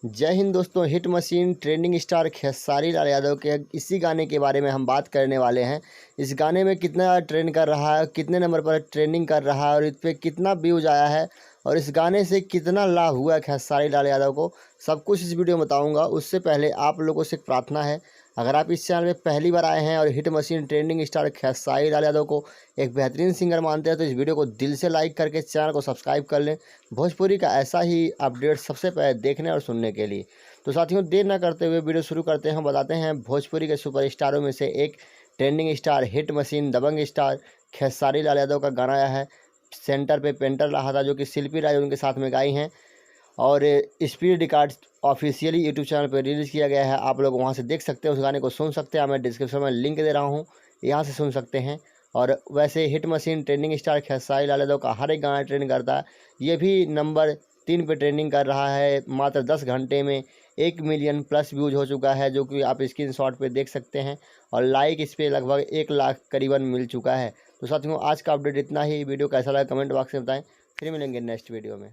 जय हिंद दोस्तों। Hit machine trending star Khesari Lal Yadav के इसी गाने के बारे में हम बात करने वाले हैं। इस गाने में कितना ट्रेंड कर रहा है, कितने नंबर पर ट्रेंडिंग कर रहा है और इस पर कितना व्यूज आया है और इस गाने से कितना लाभ हुआ है खेसारी लाल यादव को, सब कुछ इस वीडियो में बताऊंगा। उससे पहले आप लोगों से एक प्रार्थना है, अगर आप इस चैनल में पहली बार आए हैं और hit machine trending star Khesari Lal Yadav को एक बेहतरीन सिंगर मानते हैं तो इस वीडियो को दिल से लाइक करके चैनल को सब्सक्राइब कर लें भोजपुरी का ऐसा ही अपडेट सबसे पहले देखने और सुनने के लिए। तो साथियों, देर न करते हुए वीडियो शुरू करते हैं। बताते हैं भोजपुरी के सुपरस्टारों में से एक ट्रेंडिंग स्टार, हिट मशीन दबंग स्टार खेसारी लाल यादव का गाना आया है सेंटर पे पेंटर रहा था, जो कि शिल्पी राज उनके साथ में गाई हैं और speed record officially YouTube channel पर रिलीज़ किया गया है। आप लोग वहां से देख सकते हैं, उस गाने को सुन सकते हैं। मैं डिस्क्रिप्शन में लिंक दे रहा हूं, यहां से सुन सकते हैं। और वैसे hit machine trending star Khesari Lal Yadav का हर एक गाना ट्रेंड करता है। ये भी नंबर 3 पे ट्रेंडिंग कर रहा है। मात्र 10 घंटे में 1 मिलियन प्लस व्यूज हो चुका है, जो कि आप स्क्रीनशॉट पे देख सकते हैं। और लाइक इस पे लगभग 1 लाख करीबन मिल चुका है। तो साथियों, आज का अपडेट इतना ही। वीडियो कैसा लगा कमेंट बॉक्स में बताएं। फिर मिलेंगे नेक्स्ट वीडियो में।